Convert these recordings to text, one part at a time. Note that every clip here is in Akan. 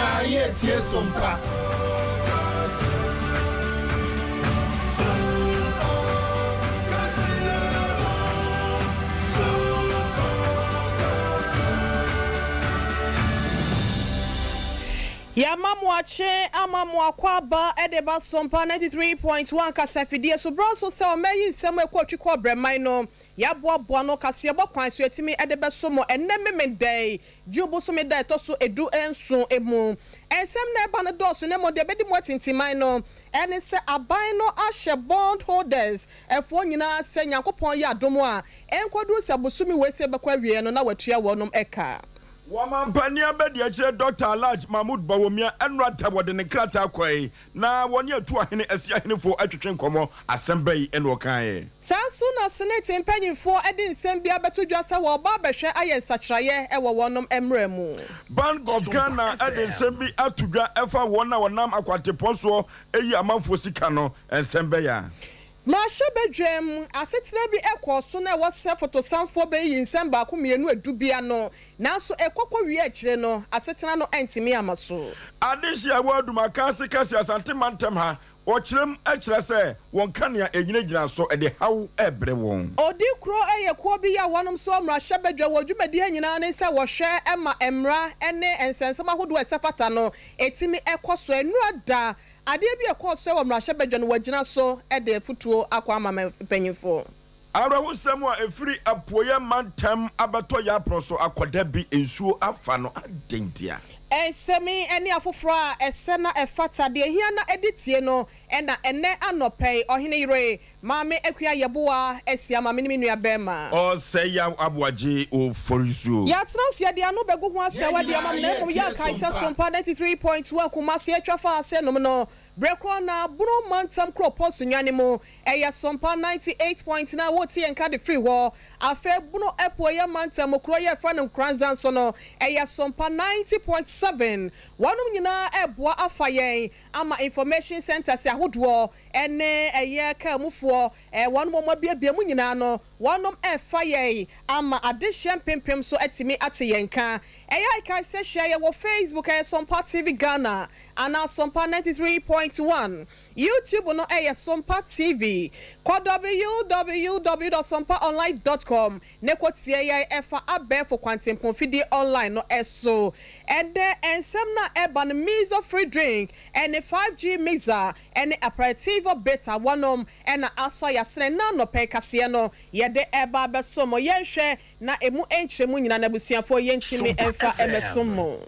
nyina ye tie Sompa. Yamamwache amamwakwaba edeba Sompa 93.1 kasafidie so braso se o meyi nsem ekwotwi ko breman no yaboaboa no kase bokwan so etimi edebe somo ennememendai jubu so medai to so edu enso emu ensem na eba no doso ne mo de bedi mo tintiman no ene se aban no ahye bond holders efo nyina se nyankopon ya adomo a enkodu se bosumi wese bekwa wie no na watua wonom eka Wama mpania bedi achire Dr. Alaj Mahmoud Bawomia enrata wode ne krata kwai na woni atu ahene asia henefo atwetwe nkomo asembei eno kan Sansu na senate mpanyimfo edi nsem bia betodwa se wo ba behwe aye nsakraye ewo wonom emremu Bank of Ghana edi nsem bi atodwa efa wona wonam akwateposo eyi amanfo sika no ensembe ya Masha bedrem asetena bi ekoso na wose fotosanfo be yi nsem ba ko mienu adubia no nanso ekokọ wi akire no asetena no entimi amaso Adishia waduma kasi asante mantem ha Ochirem akire se won kanea enyina so ede haw ebre won Odi kro eyekuo bi ya wonom so mrahye bedwa wodwumadi anyina ne se wohwe ema emra ene ensensem ahodo esefata no etimi ekoso enuada ade bi ekoso wo mrahye bedwa no wagina so ede futuo akwa ama panyimfo Ara wusem a efiri apoye mantem abeto ya proso akoda bi ensuo afa no adentia Semi eni afoforo a esena efata de hia na editie no ena ene anopei ohene yire maame akua yeboa esia maame ni menua bema o se ya aboaje o forizu ya transia de anu begu ho ase wade amam na mum ya kaisa Sompa 93.1 kumasi atwafa ase no no brekro na buru mantam kropos nwane mu eya Sompa 98.9 woti enka de free ho afe buru epoye mantam kro ye fa no kranzan so no eya Sompa 90.7 wanum nyina eboa afayen ama information center se ahodo ene eye kamufo wanum mo bia mu nyina no wanum efayen ama addition pempem so atimi ateyenka eya ka se share wo Facebook Sompa TV Ghana ana Sompa 93.1 YouTube no Sompa TV www.sompaonline.com ne kotie ya efa abefo kwantempon fidie online no eso ede ensem na eba no miso free drink and 5G mixer and aperitivo beta wanom and aso ya sene na no pe kase no yede eba besomo yenhwe na emu enchemu nyina na busuafo yentimi emfa emesomo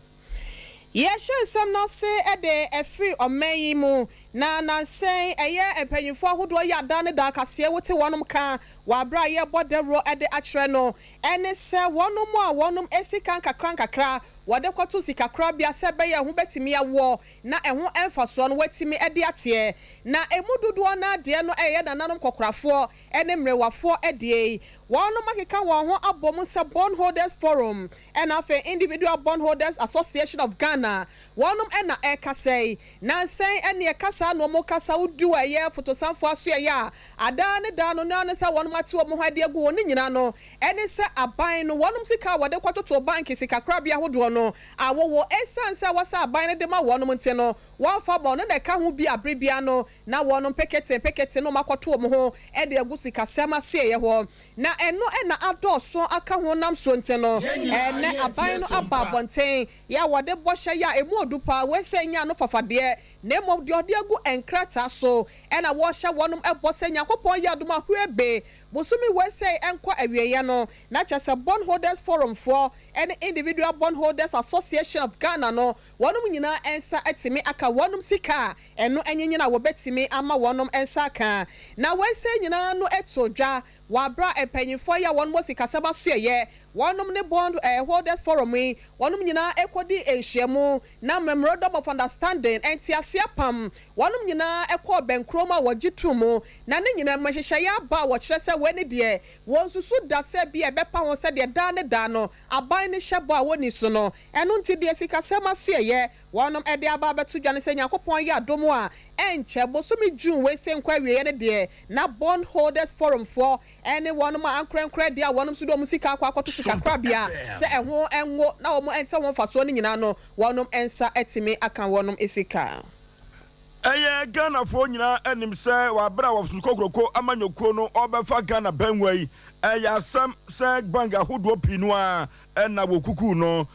Yeshe nsem na se ede efri omeyi mu na nansen eye empanyimfo ahodo ya dane da kase wote wonom ka wabra ye bodero ede akre no ene se wonom a wonom esika kakra wade kwato sika kra bia se be ye ho betimi awo na eho emfaso no watimi ede atie na emududo na de no eye nananom kokrafo ene mrewafo ede wonom akeka won ho abom se bondholders forum and afa individual bondholders association of Ghana wonom ena ekasei nansen ene ekasa no mo kasa udu eye fotosanfo aso ya adane da no na se wonom ate omo hade agu woni nyina no ene se aban no wonom sika wade kwato to bank sika kra bia hodo no awowo esansa wasa aban ne de ma wonom nte no wafa bo no na ka ho bi abrebia no na wonom pekete no makwato omo ho e de agu sika sema so ye ho na eno ena adoso aka ho nam so nte no ene aban no ababonten ya wade bohye ya emu odupa wesenya no fafade na mo de agu enkrata so ena wo hye wonom ebosenya kopon ya aduma huebe bosumi wese enko awieye no na chese bondholders forum for any individual bondholders association of Ghana no wonom nyina ensa atimi aka wonom sika eno enyenyina wo betimi ama wonom ensa aka na wese nyina no etodwa wabra empanyimfo ya wonom sika seba so ye wonom ne bond holders forum yi wonom nyina ekodi enhyiamu na memorandum of understanding entiasia pam wonom nyina ekọ benkroma wogitumu na ne nyina mahyehyɛ ya ba wo kyerɛ sɛ wani de won susu da sɛ bi ebepa ho sɛ de da ne da no aban ne hyɛbo a woni so no eno nti de sika sema suye wonom ede aba beto dwane se Nyankopon ya domo a enche bosomi June we se nkwa wie ne de na bond holders forum for ene wonom ankrenkre de a wonom so do musika akwa akoto sika krabia se eho enwo na wo ente wo faso ne nyina no wonom ensa etimi aka wonom esika Ghana for nyina enim se wa bra wo sukokroko amanyoko no obefa Ghana banwai sam se banga hodo pinu a na wokuku no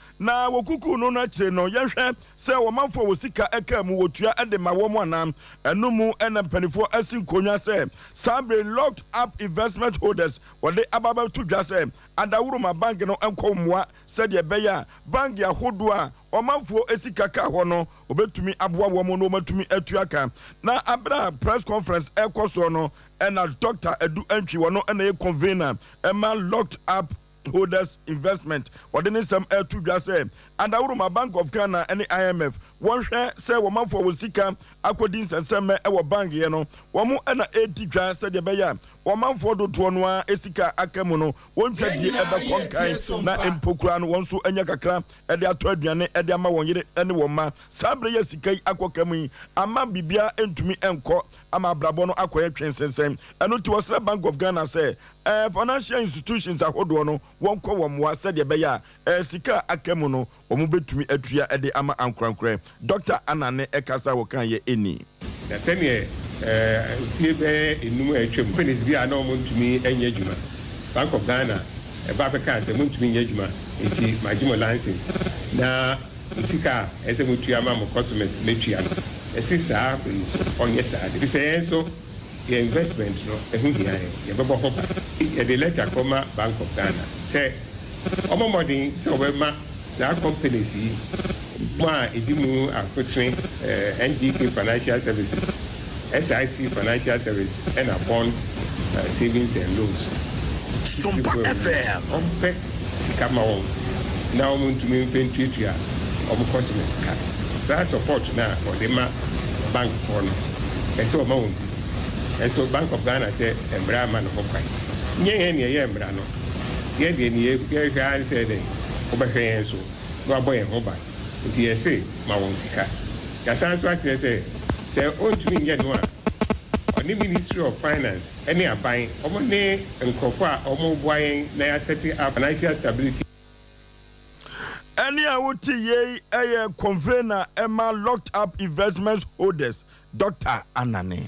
na kire no yehwe se wo manfo wo sika eka mu wotua de ma wo mo anam enu mu na mpanifo asinkonwa se sabre locked up investment holders wode ababa to dwa se adawuro ma bank no enko moa se de beya bank ya hodo a omanfo esika ka ho no obetumi aboa wo mo no matumi atuaka na abra press conference ekoso no na Dr. Edu Entry wono na ye convener Emma locked up holders investment wodene sam to dwa say and Uruma Bank of Ghana and IMF one share say woman for sika akodi nsensem e bank ye no womo na edi dwa say de beya woman for do to no a esika akamu no wontwa die ebe konkan na empokura no wonso anya kakra e de ato aduane e de ama wonyere ene woma sabre ya sika akokamu ama bibia entumi enko ama brabo no akoye twensensem eno ti wasra Bank of Ghana say financial institutions ahodo no wonko womwa say de beya sika akamu no omu betumi atua ede ama ankrankran Dr. Anane ekasa wo kan ye eni da sene fie be enum atwam penis bi a na omu ntumi enye adwuma Bank of Ghana ba be kan se ntumi enye adwuma enti majimo license na isika ese mutua ma mo customers metua esisa onye sa de se so the investment no ehu hia ye bebo hoba ye de letter koma Bank of Ghana say omomodin se obema sa companies yi ma edimu akotren NGK Financial Services SIC Financial Services and bond savings and loans Sompa FM ompe sikama won na omuntumi mpentuatua customers ka sa support na odema bank for no ese o ma won ese Bank of Ghana say embra man ho kwai nye ne ye embra no ye de ne ye ga say de obehwe so no aboye ho ba nti ese ma won sika ya san to akire say ontumi nye no a oni Ministry of Finance any aban omo ne nkofo a omo boyen na ya set up financial stability any awuti ye convener Emma locked up investment holders Dr. Anane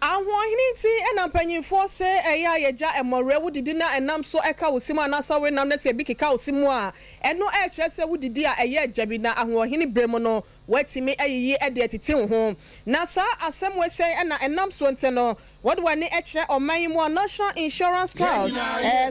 Ahwohini ti ena mpanyimfo se eya yeja emore wudidi na enam so eka osimo anasa we nam na se bi keka osimo a eno e kire se wudidi a eya jabi na ahwohini bremo no watimi ayiyi ede titi ho na sa asem we se ena enam so nte no wode wani e kire oman mu National Insurance Trust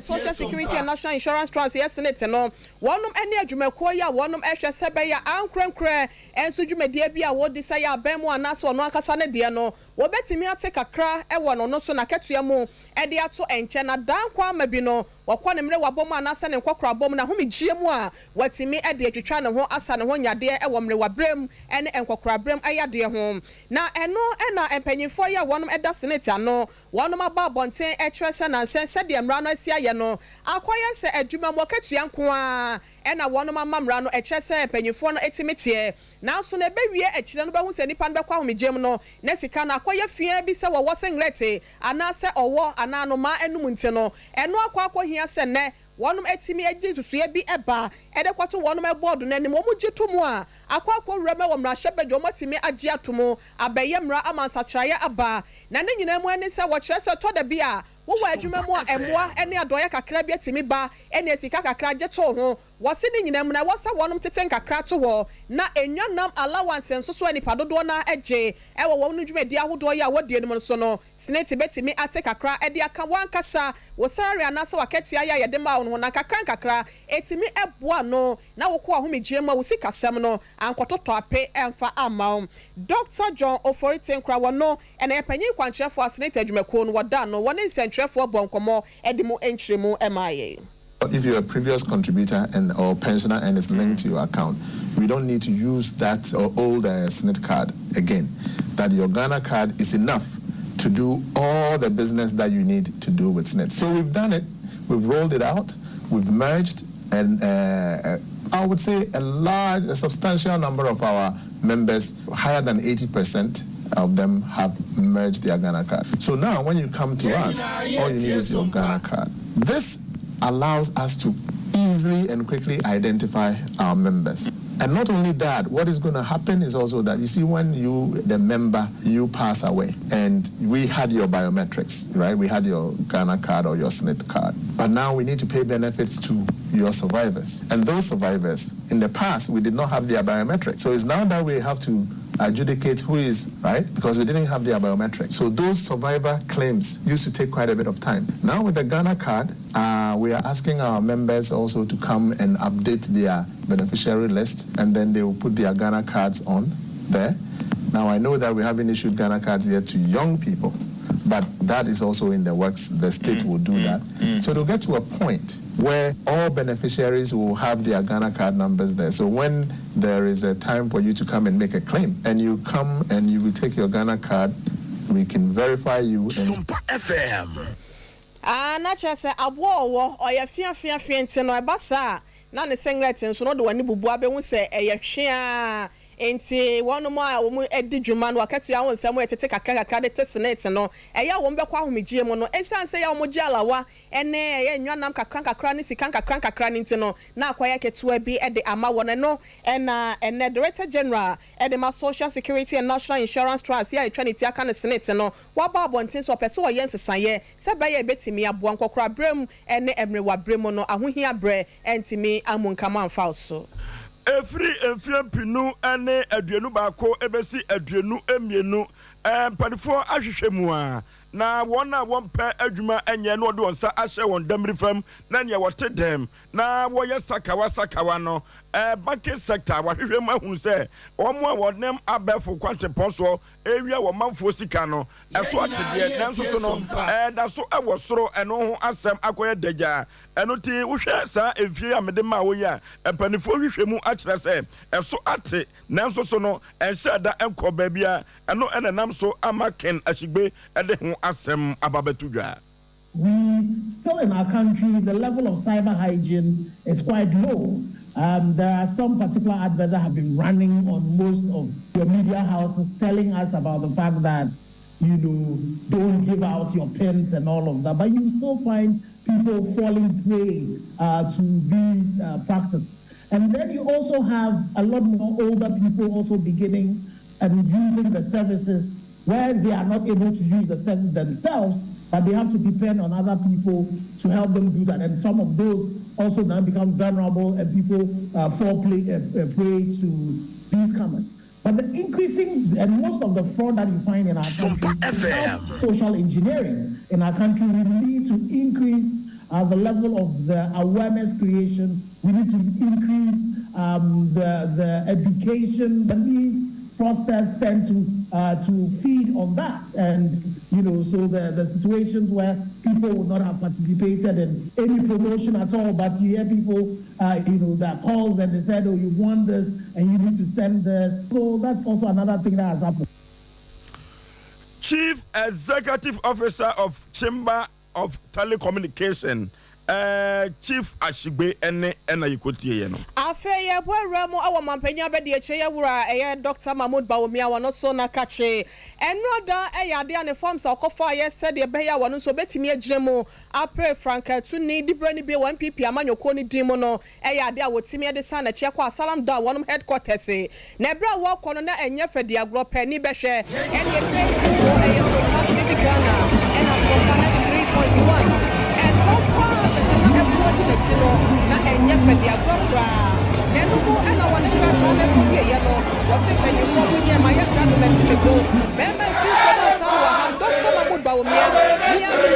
Social Security and National Insurance Trust yes senate no wonum ene adwumakuo ya wonum e hwe se be ya ankrenkre enso dwumadie bi a wodi sa ya ban mu anasa ono akasa ne de no wobetimi ateka kakra ewo no so na ketua mu e de ato enche na dan kwa mabi no wakwa ne mre wabom anasa ne nkokra bom na homigie mu a watimi e de atwitwa ne ho asa ne ho nyade ewo mre wabrem ene nkokra brem ayade ho na eno na empanyimfo ya wonum eda senate ano wonum aba bonten e kyerese na nse de mra no asia ye no akoye se adwuma mu ketua nko a ena wonum amamra no e kyerese empanyimfo no etimete na so na bewie akire no behu se nipa no bekwa homigiem no na sika na akoye fia bi se wo sengrete anase owo anano ma enum nte no eno akwa hia se ne wonum etimi agi tusuye bi eba ede kwato wonum eboard na nim omu gitumu a akwa wurama wo mra hyebede omotimi agi atomo abaye mra amansakraye aba na ne nyina mu ani se wo kire se to da bi a wo wa adwuma mu a emwa ene adoye kakra bi atimi ba ene sika kakra geto ho wose ne nyina mu na wose wonum teten kakra to wo na enwanam allowance nso so ani padodo na age ewo wonu dwumadi ahodo ya wodi enim so no senate betimi ate kakra ede aka wankasa wo sare anasa waketua ya yede ma wo na kakra etimi eboa no na wo ko ahomegye ma wo sika sem no ankototo ape emfa ama Dr. John Oforitenkra wono ene epanyi kwankyerefo senate adwumako no woda no wone nsentwerefo bonkomo edimo enkyeremu emaye. If you're a previous contributor and or pensioner and it's linked to your account, we don't need to use that old SNIT card again. That your Ghana card is enough to do all the business that you need to do with SNIT. So we've done it, we've rolled it out, we've merged and I would say a substantial number of our members, higher than 80% of them, have merged their Ghana card. So now when you come to us, all you need is your Ghana card. This allows us to easily and quickly identify our members. And not only that, what is going to happen is also that, you see, when the member, you pass away, and we had your biometrics, right? We had your Ghana card or your SNIT card. But now we need to pay benefits to your survivors. And those survivors, in the past, we did not have their biometrics. So it's now that we have to adjudicate who is, right? Because we didn't have their biometrics. So those survivor claims used to take quite a bit of time. Now with the Ghana card, we are asking our members also to come and update their beneficiary list, and then they will put their Ghana cards on there. Now I know that we haven't issued Ghana cards yet to young people, but that is also in the works. The state will do that. So they'll get to a point where all beneficiaries will have their Ghana card numbers there. So when there is a time for you to come and make a claim, and you come and you will take your Ghana card, we can verify you. Sompa FM. Na chese abo o ya fia nti no ebasa na ne singlet nso no de wani bubu abehu se ehwe enti wonu mo a wo mu edi dwuma no akatu ya wonsam etete kakra de tesnet no eya wo mbekwa ahomegye mu no esanse ya wo gye alawa ene eya nwanam kakra ne sikan kakra nti no na akwaya ketua bi ede ama wona no ene Director General ede ma Social Security and National Insurance Trust ya etwaniti aka ne senate no waba abonten so pese o yensesaye se ba ye betimi aboa nkokora brem ene emrewa brem no ahohia bre entimi amunkama amfa so Every pinu ane aduenu baako ebesi aduenu emienu padifo ahwehwemu na wona wonpe adwuma enye no de wonsa ahye won damri fam na ne wote dem na woye sakawa no banking sector wahwehwemu ahun se omo wonem abefo kwantepon so ewia wo manfo sika no eso atede nanso so no da so ewo soro eno ho asem akoye daga eno ti wohwe sa efie amede ma wo ya panifo hwehwemu akire se eso ate nanso so no enhye da enko ba bia eno enenam so amaken ashigbe ede ho asem ababetudwa. We still in our country, the level of cyber hygiene is quite low. There are some particular adverts that have been running on most of your media houses telling us about the fact that, don't give out your pins and all of that. But you still find people falling prey to these practices. And then you also have a lot more older people also beginning and using the services where they are not able to use the service themselves, but they have to depend on other people to help them do that. And some of those also now become vulnerable, and people fall prey to these scammers. But the increasing, and most of the fraud that you find in our country is social engineering. In our country, we need to increase the level of the awareness creation. We need to increase the education, and these fraudsters tend to feed on that, and so the situations where people would not have participated in any promotion at all, but you hear people that calls and they said, oh, you won this and you need to send this. So that's also another thing that has happened. Chief Executive Officer of Chamber of Telecommunication, Chief Ashigbe ene yikotie no afeye bwere mo awo mampanya be de eche yewura Dr. Mahmoud Bawumia wono so na kache enroda ade ane forms akofa ye said e be ya wono so betimi agiremu apre franka tu ni dibrani be 1 pp amanyoko ni dimo no ade a wotimi de sa na che kwa salam da wono headquarters na bra wo kono na enye fedi agro pani be hwe ene e so Ghana ena so 3.1 na chino na enye fedi agropra nenu mo ena wone krata na bi ye no wose fedi fo mo nye ma ye krata mesimego bema si so na san wa ha Dr. Mahmoud Bawumia mia me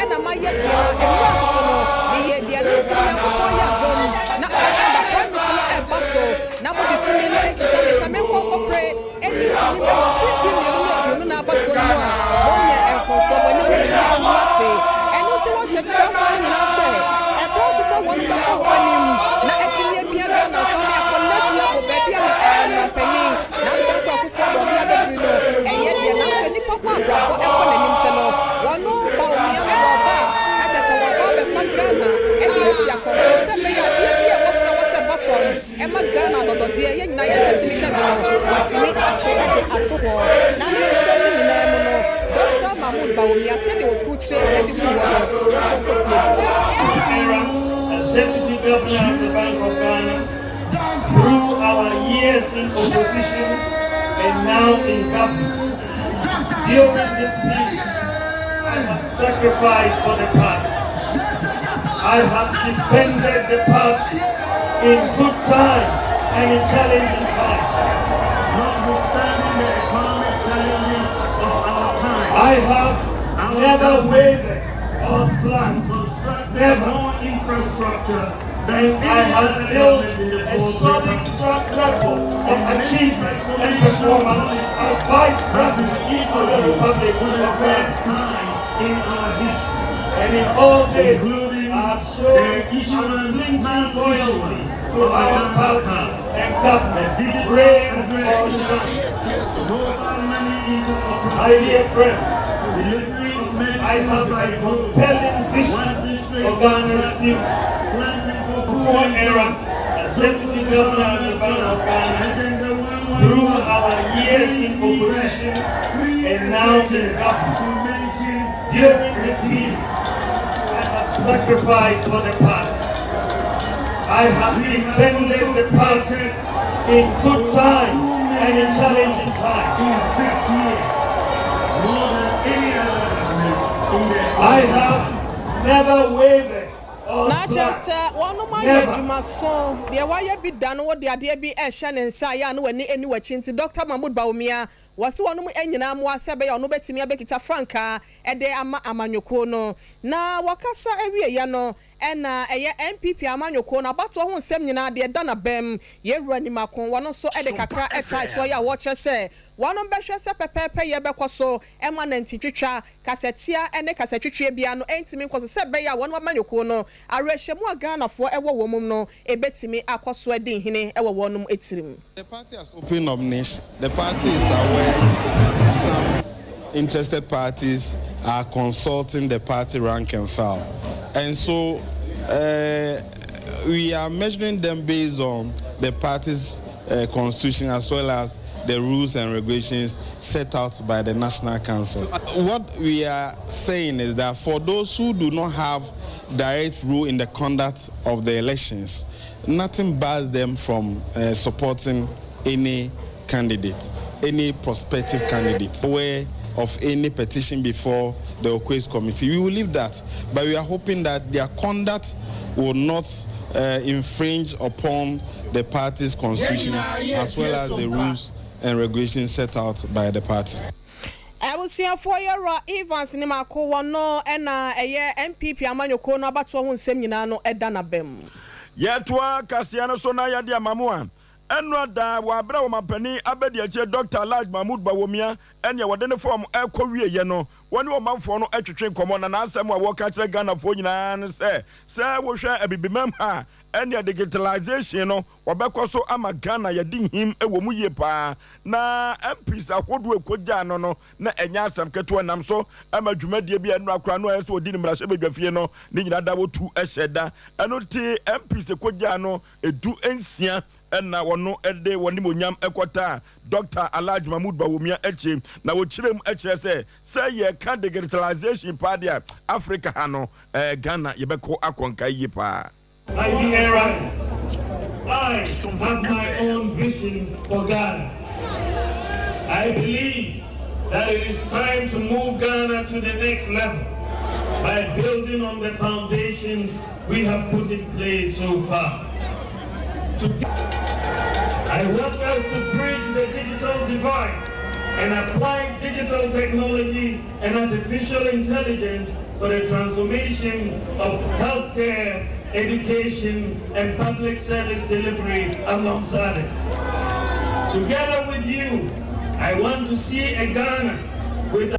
ena ma ye krata enra so no ni ye dia no ti na ko ya dom na o shanda promise no e baso na mo di tumi no e kita me sa me ko kopre eni ni me fi mi no me na abato no a onye enfo so bo ni e ti na ase enu ti wo she tra fo ni na se Professor one him na etinye bia na so me akon next level baby na penyin na mda ko akufo do dia bedri no eye dia na so ni papa abrabo e ko nanim te no wono Bawumia me ba acha se wo ba be fa Ghana e dia si akon se me ya dia bia wo so wo se hɔ na ne nsɛm ne nyinaa mu no Dr. Mahmoud Bawumia said they were preaching and the people were as Deputy Governor of the Bank of Ghana, through our years in opposition and now in government. During this period, I have sacrificed for the party. I have defended the party in good times and in challenging times. Notwithstanding the economic challenges of our time, I have never wavered or slacked. Never. More infrastructure than I have built a solid track record of achievement and performance as Vice President of the Republic of Ghana in our history. And in all this, I have shown unflinching loyalty to our party and government, rain or shine. My dear friends, I have a compelling vision for Ghana's future. One era as Deputy Governor of the Bank of Ghana, through our years in opposition and now in government. During this period, I have sacrificed for the party. I have defended the party in good times and in challenging times. In 6 years, more than any other government, I have never wavered. Na just one of my Juma song, the wire be done what the idea be a Shannon Saya no any watching Dr. Mahmoud Bawumia was one of Enina Mwasabe or no betimia Bekita Franca a de Amanyoko na wakasa every yano and a MPP Amanyoko about to own seminar de Dana Bem ye Ranimakon one also at the Kakra at tight where your watcher say one on Besha Pepe Yabekwaso emanent Tricha Cassetia and the Cassetri Biano ain't me cause a Sebaya one of Manyoko Areshemu Ghana for ever woman no ebetimi akwaso adin hene ewo wonum etirim. The party has opened nomination. The party is aware some interested parties are consulting the party rank and file. And so we are measuring them based on the party's constitution as well as the rules and regulations set out by the National Council. What we are saying is that for those who do not have direct role in the conduct of the elections, nothing bars them from supporting any candidate, any prospective candidate, aware of any petition before the Okwes Committee. We will leave that, but we are hoping that their conduct will not infringe upon the party's constitution as well as the rules and regulations set out by the party. I will see a 4-year Evans in Mako no and a year MPP Amanyoko no about one seminano Edana Bem. Yetwa Kasiano Sonaya dia Mamua. Enwa da wa bra wo mapani abedi ache Dr. Alhaji Mahmoud Bawumia enya wode form ekowie ye no woni wo manfo no atwetwe komo na asem a wo ka kire Ghana fo nyina ne se wo hwe abibimam ha enya digitalization no wobekoso ama Ghana ye di him ewo mu ye pa na MPs ahodo ekogya no na enya asem keto nam so ama dwumadie bi enu akra no ayeso odi ni mrahye bedwafie no ni nyina da wotu ehyeda eno ti MPs ekogya no edu ensia enna wono ede woni monyam ekota Dr. Alhaji Mahmoud Bawumia eche na wo kirem echere se ye ka digitalization padia Africa hano Ghana yebeko akonka yipa. I have my own vision for Ghana. I believe that it is time to move Ghana to the next level by building on the foundations we have put in place so far. I want us to bridge the digital divide and apply digital technology and artificial intelligence for the transformation of healthcare, education, and public service delivery, amongst others. Together with you, I want to see a Ghana with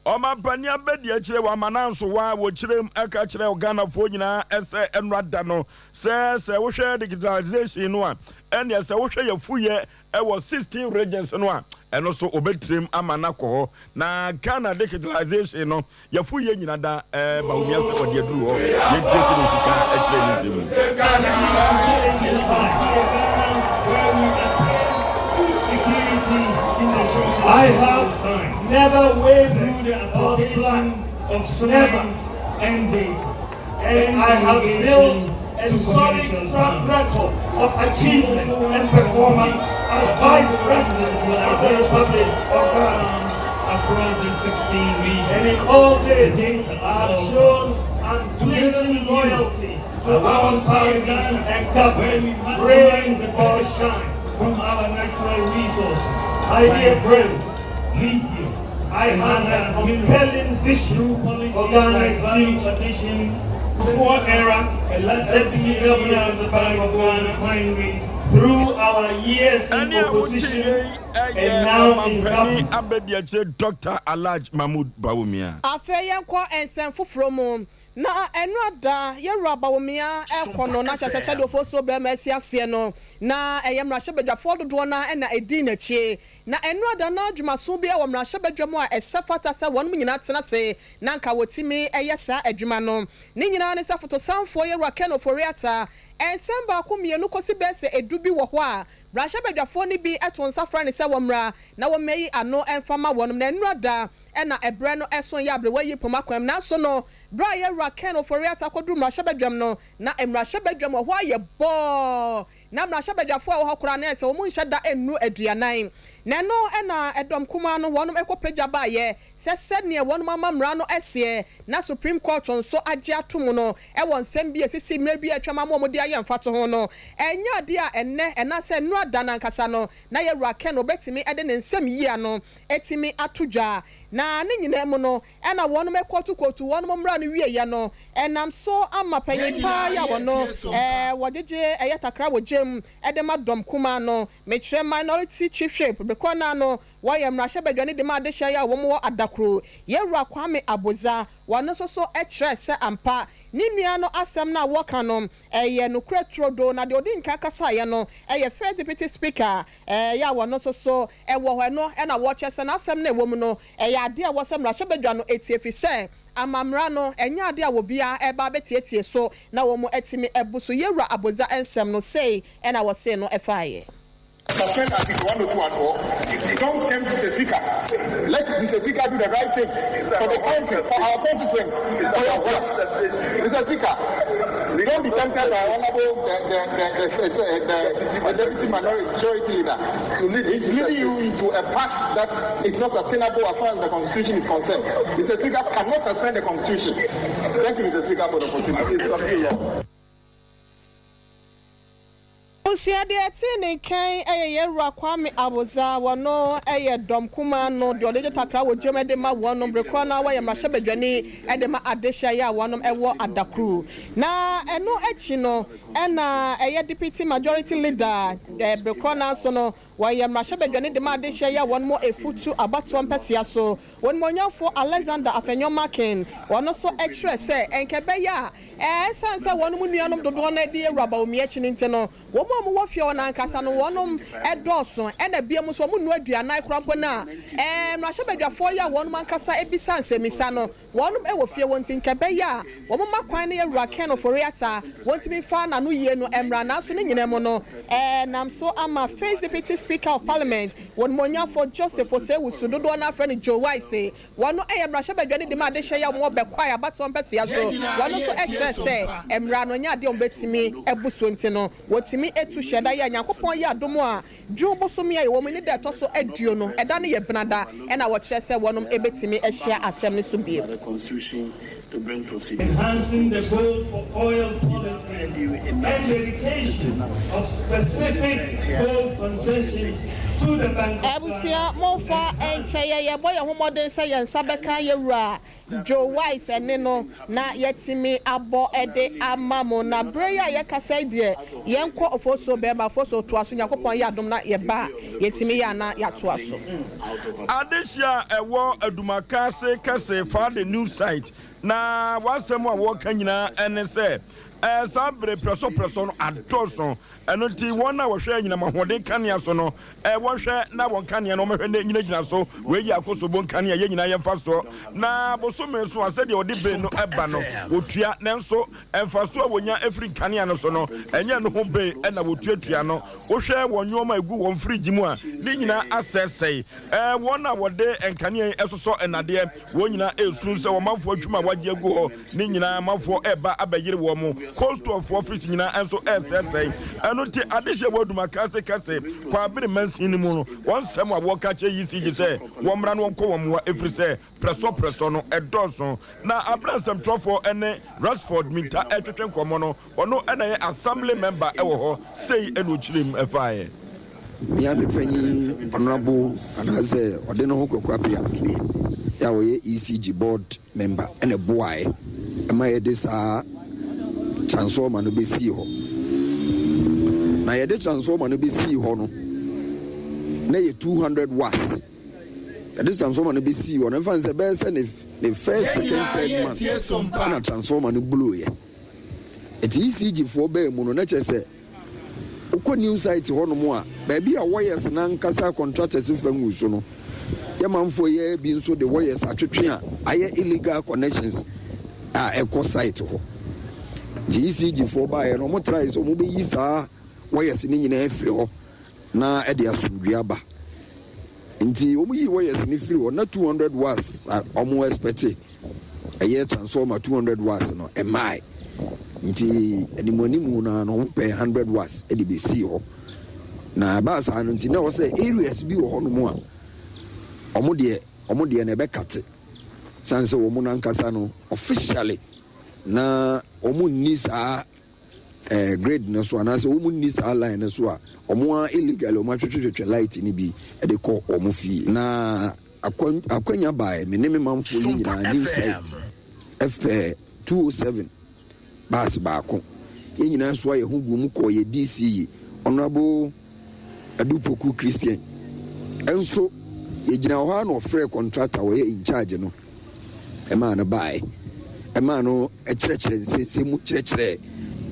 Oma banya bedi akire wa mananso wa wo kirem aka kire Ghana fo nyina ese enrada no se wo hwe digitalization no a ene se wo hwe yafuye e wo 16 regions no a eno so obetrem amana ko na Ghana digitalization no yafuye nyina da Bawumia se odi aduru ho ye tie se sika akire ni zemu security I have never wavered or slacked of science and data. And I have built a solid track record of achievement and performance as Vice President of the Republic of Ghana across the 16 regions. And in all this, I have shown unflinching loyalty to our party and government, bring the ball shine from our natural resources. My dear friends, lithium. I have a compelling vision for Ghana's future. Poor era, Deputy Governor of the Bank of Ghana, through our years in opposition and now in government. Dr. Alaj Mahmoud Bawumia. Afeyan kwa ensen fufuro mu na enu ada yewura Bawumia ekono na chase se do foso be mesi ase no na eyemra hyebadwafo dodo na na edi na chie na enu ada na adwumaso bi e wo mra hyebadwamu a esefata se wonum nyina tena se na nka wotimi eyesa adwuma no ni nyina ne se foto sanfo yewura Kenofo Riata ensen ba ko mienu kosi be se edubi wo ho a mra hyebadwafo ni bi eto nsafra ne se wo mra na wo meyi ano enfama wonum na enu ada ena ebre no eson ya abre wayi pomakwam na so no bra ye ra Kenofo Riata kodu mra hyebadwam no na emra hyebadwam ho aye bo na mra hyebadwafo a wo hakura na ese wo mu nhyeda enu aduanan na no ena edom kuma no wonum ekopagya ba ye sese ne wonum amamra no ese na Supreme Court on so age atom no e won nsem bi esisi mra bi atwama mo de aye mfato ho no enya de a enne ena se nu adana nkasa no na ye ra Ken obetimi ede ne nsem yi ano etimi atodwa na ne nyina mu no ena wonum ekotu wonum mra no wie ye no enam so amapanyi pa ya wono wodjeje eyetakra wogem ede madom kuma no metre minority chiefship bekona no wayem mra hyebadwane de ma de hya ya wo mo adakro yewura Kwame Aboza wano so ekre se ampa ni nua no asem na woka no eye no kretrodo na de odi nka kasa ye no eye first deputy speaker ya wano so ewo ho no na wo chese na asem na ewo mu no eye ade a wo sem mra hyebadwa no etiefi se amamra no enya ade a wo bia eba betietie so na wo mo etimi ebuso yewura Aboza ensem no say na wo say no efaaye. Suspend Article 102 and all. Don't tempt Mr. Speaker. Let Mr. Speaker do the right thing for the country, for our constituents, for your work. Mr. Speaker, we don't be tempted by honorable the deputy majority leader to lead. He's leading you into a path that is not sustainable as far as the Constitution is concerned. Mr. Speaker cannot suspend the Constitution. Thank you, Mr. Speaker, for the opportunity. Usia de atine kan yewura Kwame Aboza wono dom kuma no de odeje takra wo jeme de ma wono brekwa na wa ye ma hyebadwane de ma adehya ya wono ewo adakru na eno echi no na deputy majority leader brekwa na so no wa ye ma hyebadwane de ma adehya ya wono mo efutu abato mpesua so wono monyafo Alexander Afenyomaken wono so extra say enkebe ya sansa wono mu nuanom dodo na de ewura Bawumia echi nte no wo mo wofio na nkasa no wonom edoso na biam so mu nu aduana krampo na mra hyebadwafo ya wonom ankasa ebisa nsemisa no wonom ewofie wonti nkebe ya wo makwan na yewura Kenofo Riata wontimi fa na no yie no emra na so ne nyinam no nam so ama first deputy speaker of parliament wonmonyafo Joseph Osewusu dodo na afre ne Joe Wise wono mra hyebadwane de ma de hye ya mo bekwa ya bato mpesua so wono so extra say emra no nya de ombetimi ebuso nti no wotimi etu sheda ya Nyankopon ya adomo a dwumbo so me ya wo me de to so aduo no eda ne ye benada na wo kire se wonom ebetimi ehia asem ne so bie. To bring proceedings. Enhancing the goal for oil policy and dedication of specific gold concessions to the bank. Abusia mofa encheye ye boy homodin say yensa beka yewura Joe Wise ene no na yetimi abo ede amamo na breya ye kasa de yenko ofoso be ma foso to aso Nyankopon ya adom na ye ba yetimi ya na ya to aso. Adesia ewo adumaka se kase for the news site na wasem a woka nyina ene se Sabre preso no adorso eno ti won na wo hwe nyina mahode kanea so no wo hwe na won kanea no mehwe na nyina so we yi akoso bon kanea ye nyina ye faso na bosome so ase de odi be no eba no wotua nenso emfaso wonya afri kanea no so no enye no ho be na wotuatua no wo hwe wonwoma egu won fridge mu a ni nyina asesei won na wode enkanea esoso enade wo nyina esun se wo mafo adwuma wagye egu ho ni nyina mafo eba abayire wo mu cost of office nyina enso SSA eno ti adehye woduma kase kwa abiri mansin mu no won sem a wo ka che yisi se wo mra no ko wo mo every say preso no edoso na abransam trofo ene Rashford minta etwetwen komo no ono ena ye assembly member ewo ho sei eno chirim efaye ya be panyi honorable anaze ode no kokwa pia ya wo ye ECG board member ene boy ema ye disa transformer no be see ho na ye de transformer no be see ho no na ye 200 watts this transformer no be see ho na fan say be say the first second third month na transformer no blow ye it ECG for be mu no na che say ukọ new site ho no mo a ba bia wires na nkasa contractors famu so no ye manfo ye bi nso the wires atwetwe a aye illegal connections a eco site ho GCG for buy no mo try so mo be yi saa wires ni nyina afiri ho na e de asomdua ba nti o mo yi wires ni firi ho na 200 watts omo expect a transformer 200 watts no e mai nti animoni mu na no pay 100 watts e de be see ho na ba sa no nti na wo say areas bi ho no mo a omo de na be cut sanse wo mo na nkasa no officially na omu nisa grade na so anase omu nisa line na so a omu illegal omu atwetwetwe light ni bi e de call omu fi na akwanya bae me ne me manfo yi nyina new site FP 207 bas baako ye nyina so ye hu gum ko ye DC honorable Adupoku Christian enso ye gyina ho na ofre contractor we in charge no e ma na bae ema no ekyerɛkyerɛ nsese mu kyerɛkyerɛ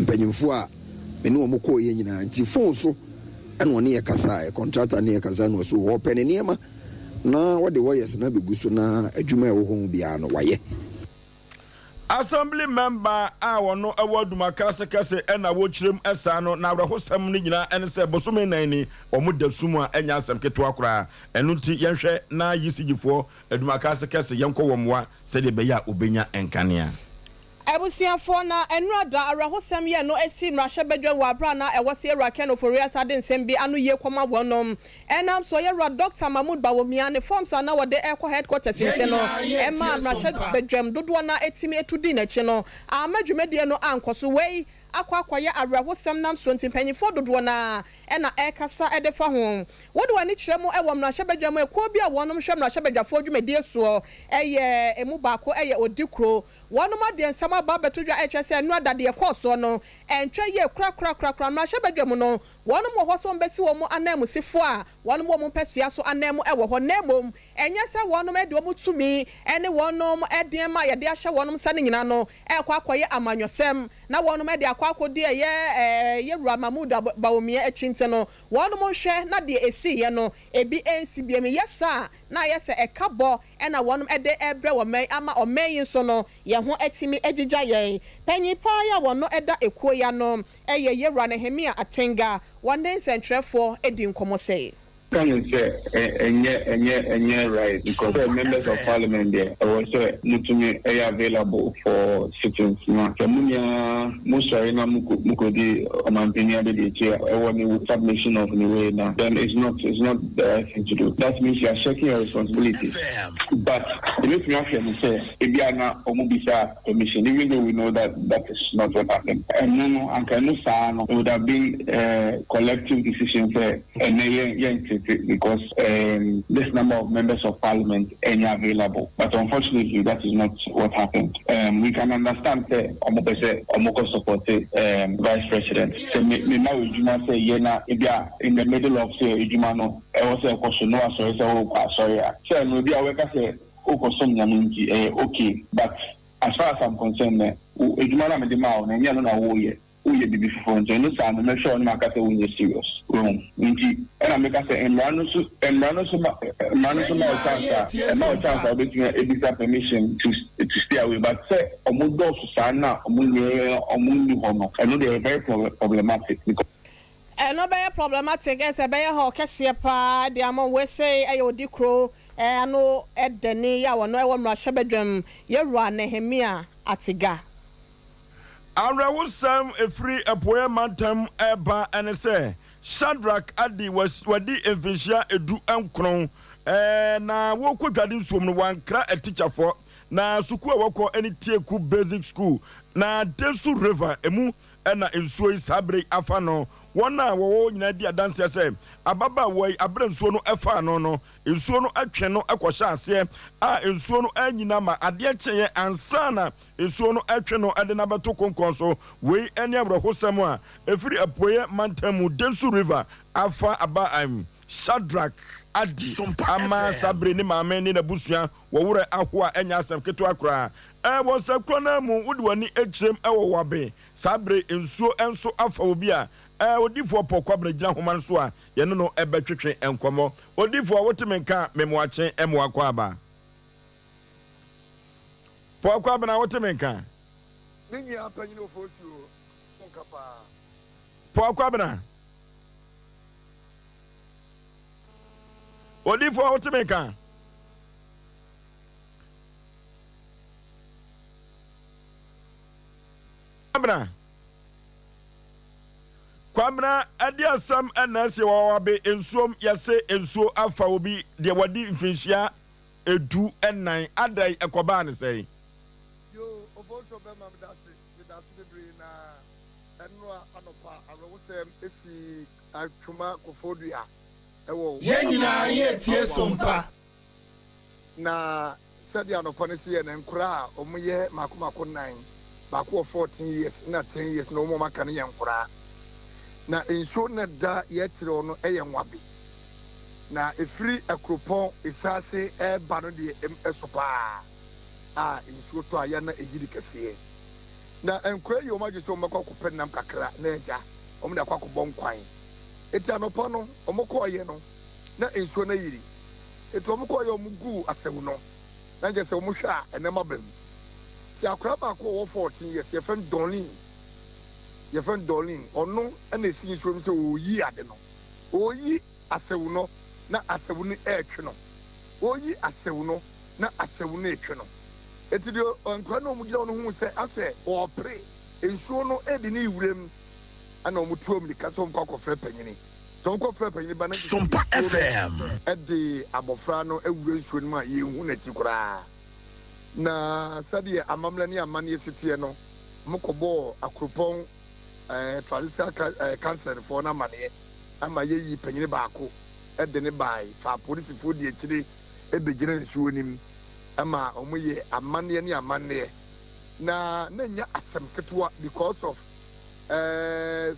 mpanyimfo a mene wo mokɔ ye nyina nti phone so ɛna ɔne yɛ kasa contractor ne yɛ kasa no so wɔ pɛ ne niema na wɔde wɔyɛ na begu so na adwuma ɛwɔ ho bia no wayɛ assembly member a wono ewaduma kase ena wo kyerem esa no na awrehosam no nyina ene se bosome nan ni omo dasum a enya asem keto akora enu nti yenhwe na yisigifo aduma kase yenko womwa se de beya obenya enkanea Ebusiafo na enrada arahosam ye no esi mrahye bedwa wa bra na ewose erake no for realta de nsem bi anu ye kwama wonom enam so ye ra Dr. Mahmoud Bawumia ne forms na wode ekọ headquarters nte no ema mrahye bedwam dodo na etimi etudi na chi no amadwumedie no ankoso wei akwaye arahosam nam so ntimpanyifo dodo na ena ekasa edefa ho wode wani kyeremu ewo mrahye bedwam ekwo bi a wonom hwe mrahye bedwafo dwumedie so eye emu baako eye odikro wonom ade nsam ba betudwa HSN no adade ekoso no entwe ye kra ma hye badwam no wono mo ho so mbesi wo mo anam sifo a wono mo mpesua so anam ewo ho nemom enye se wono me de wo tumi ene wono eden ma ye de ahye wono sa ne nyina no ekwakoye amanyosem na wono me de akwakode ye Rua Mahmoud Bawumia echinte no wono mo hwe na de esi ye no ebi ensi bi me yesa na yesa ekabo ena wono ede ebre wo men ama omen so no ye ho etimi jaye penyi pa ya wono eda ekuo ya no ye Rua Nehemia Atenga one day centrefo edi nkomo say Enye right because members of parliament there also looking available for sittings now. Kamunya Musari na mukodi omampenia de chair with submission of the way now. Then it's not the right thing to do. That means you are shaking your responsibilities. But the next thing say Ibiana Omubisa commission, even though we know that is not what happened. And no and it would have been collective decision there and because this number of members of parliament are available. But unfortunately, that is not what happened. We can understand Omoko support vice president. So now Ujuma say Yena in the middle of say Ujuma I was a question no sorry. So maybe I work say okay, but as far as I'm concerned, edwuma na me de ma o na nya no na wo ye bibi fofo nje no sa no me sure no makata wo nye serious nti na me ka say enrano so ma chance obetumi ebisa permission to stay away, but say omodo so sa na omunni ho no and they are very problematic because no be problematic as be ho kese pa de am we say ayodi kro ano edeni ya wono e wo mra hyebedwam yewura Nehemia Atiga Arawusam efri epoe mantam eba ene se Shadrach adi wadi emfishia edu enkron na woku dwade nsuom no wankra a teacher for na suku a woko eni tieku basic school na Desu River emu na ensuo isabre afa no wona wo nyina di adanse se ababa wo abre nsuo no efa no ensuo no atwe no ekosha ase a ensuo no anyina ma ade cheye ansana ensuo no atwe no ade na beto konkon so we eni abrahosam a efiri apoye mantamu Desu River afa aba Shadrach adi ama sabre ni maame ni na busua wo wure aho a enya asem keto akra wo sakrona mu wudi wani echrem ewo wabe sabre ensuo enso afa obi a odifo pokwa bra gina homan so a ye no ebetwetwe enkomo odifo wotemenka memoache emwakwa aba pokwa bna wotemenka ninyi apanyino ofosio nkapa pokwa bna odifo wotemenka abna kwamna adiasam anase wawabe ensuom yase ensuo afa obi de wadi mfinhia edu enan adai ekoba ne sei yo oboso be mam dase bebre na eno anopa awosem esi atwuma kofodua ewo yenyina ye tie Sompa na sadi anopa ne sie na nkura omuye makomako 9 bako 14 years na 10 years no mo maka ne yankura na ensuo na da yetire ono eyenwabe na efiri akropon isase eba no de esopa ensuo to aya na ejidi kese na enkura yo ma gese omako kopennam kakra na eja omda kwakobon kwan eti anopa no omako ye no na ensuo na yiri eti omako ye omugu asewu no na gese omuhwa enema bam si akra ba ko 14 years ye fen dolin ono na esi nsuo mi se oyi ade no oyi asewu no na asewu ni etwe no oyi asewu no na asewu ni etwe no etidio nkwa na omugida ono hu se ase opre ensuo no edi ni wurem ana omutuom ni kasa omkwa frɛ panyini to nkwa frɛ panyini ba na Sompa FM edi abofra no ewure nsuo no ma ye hu na tikura na sadie amamla ni amane sitie no mokobo akropon traditional cancer for na mane ama ye yi panyini baako ede ne bai fa police fo die kire ebegire nsuo nim ama omuye amane ni amane na nya asem ketwa because of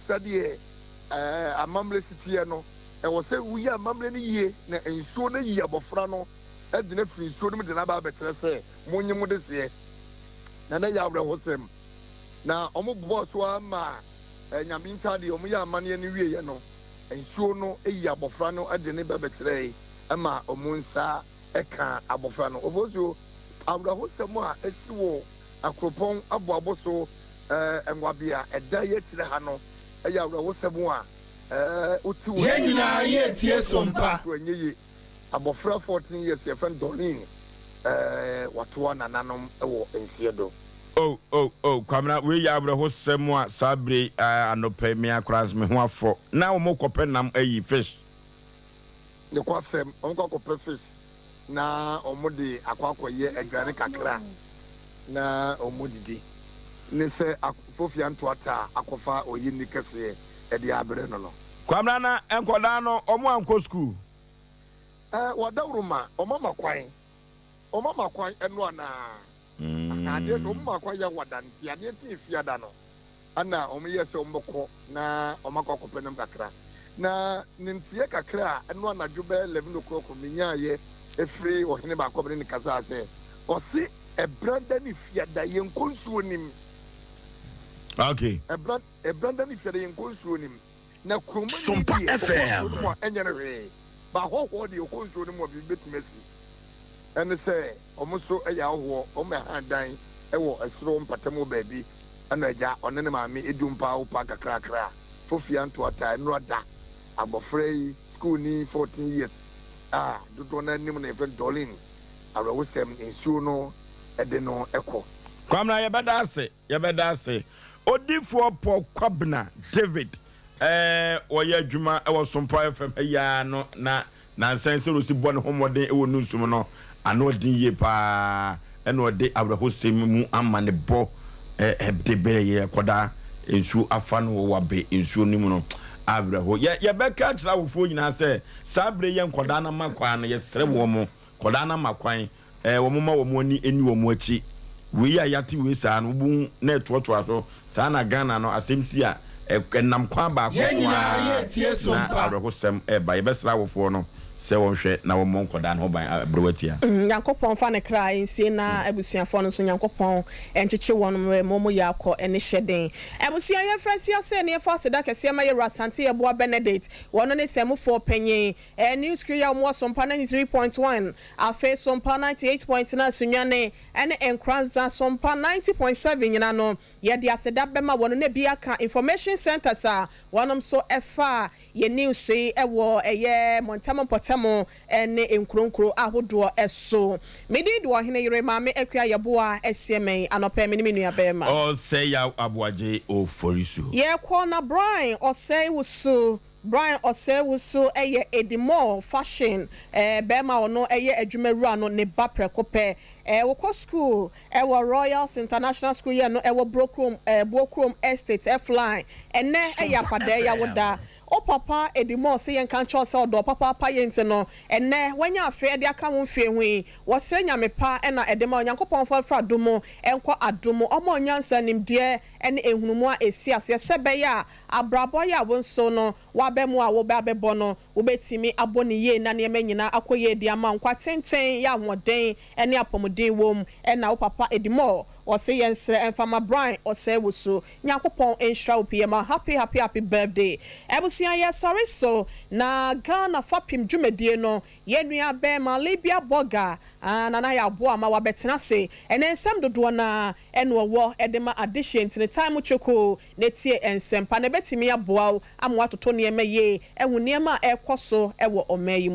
sadie amamle sitie no wo se wuya amamle ni yie na nsuo na yi abofra no ede na fi nsuo nim de na ba betere se monye mu de se na ya awre hosem na omo boss wa ma nyambinta de omo ya amane ni wie ye no nsuo no eyi abofra no ade ne ba betere ama omo nsa eka abofra no obozo awre hosem a esiwo akropon aboaboso enwabia eda ye tire ha no eya awre hosem a oti wo yenyina ye tie Sompa enye abofra 14 years ye fen dolin watoa nananom ewo ensiedo kwamna we ya abra hosem a sabre anope me akras me ho afo na wo mokopenam ayi fish ne kwasem onkokope fish na omode akwakoye adwane kakra na omodidi ne se afofia ntoata akofa oyi ni kese e de abre no kwamna na enkoda no omo anko school wadawruma omama kwan eno ana ade no omama kwan ya wadanti ade ti fiada no ana omiye se omboko na omakokopenem kakra na nintie kakra eno ana dwobe 11 o'clock minya ye efri ohene ba kobere ni kaza ase osi branda ni fiada yen konsuo nim okay branda ni fiada yen konsuo nim na kroma Sompa FM enya ne hwe ba hoho de konsuo nim obi betimasi ene se omuso eya hoho omehandan ewo esro mpatamo baabi anaja onene maame edumpa wo pa kakrakra fofia nto ata enroda abofrei school ni 14 years dodo na nim na event dolin awrawosem ensuo no ede no eko kwamna yebeda ase odifo po kwabna David oye adwuma ewo Sompa FM ya no na sense rosi bone homoden ewo nusum no ano din ye pa ene ode awrawosem mu amane bo de bere ye koda ensu afa no wo wabe ensu nim no abraho ye beka kira wofo nyina se sabre ye nkoda na makwan ye sere wo mo koda na makwan wo mo ma wo mo ni eni wo mo achi we ya yati we sa no bu na tototo aso sa na Ghana no asemsi a enam kwa ba kwa ye tie Sompa abraho sem ba ye besra wofo no se won hwe na wo mo nkoda na ho ban browatia Yankopon fa ne kra nsie na abusuafo no so Yankopon encheche won mo ya akọ ene hyeden abusua ye frasi ase ne fa seda kese ma ye rasante ye boa Benedict wono ne semfo panyin news crew ya mo Sompa 93.1 afa Sompa 98.9 sunwane ene enkranza Sompa 90.7 nyina no ye de aseda bema wono ne bi aka information center sa wonom so efa ye news yi ewo eye Montamo Potamo ene enkronkro ahodo eso medi do hene yire maame akua yeboa esiemen anopa menu abema o say ya abuaje o forisu ye kwona Brian o say wusu Brian Osewusu eye Edimo fashion bema ono eye adwumaru ano ne ba prekope wo ko school wo Royals International School ye no wo Brokrom Estate F-line ene eye akwade ya woda o papa Edimo se yen kan cho se odo papa pa yente no ene wanya afa de aka ho mfie hui wo se nyame pa na Edimo Onyankopon fa domo enko adomo omo nyansa nimde ene ehunumu a esi ase sebe ya abrabo ya wonso no bemu a wo ba bebo no wo betimi aboni ye na ne manyina akoye di ama nkwa tenten ya hoden ene apomuden wom na wo papa Edimo o se yensre enfama Brian o se wusu Nyankopon enhra opiyema happy birthday ebusia ye sorry so na Ghana fapim dwumadie no ye nua be ma Libya boga na ya bo ama wa betena se ene ensem dodo na ene wo edema addition to the time choko netie ensem pa na betimi aboa amwa toto ne ye ehuniema ekoso ewo omayi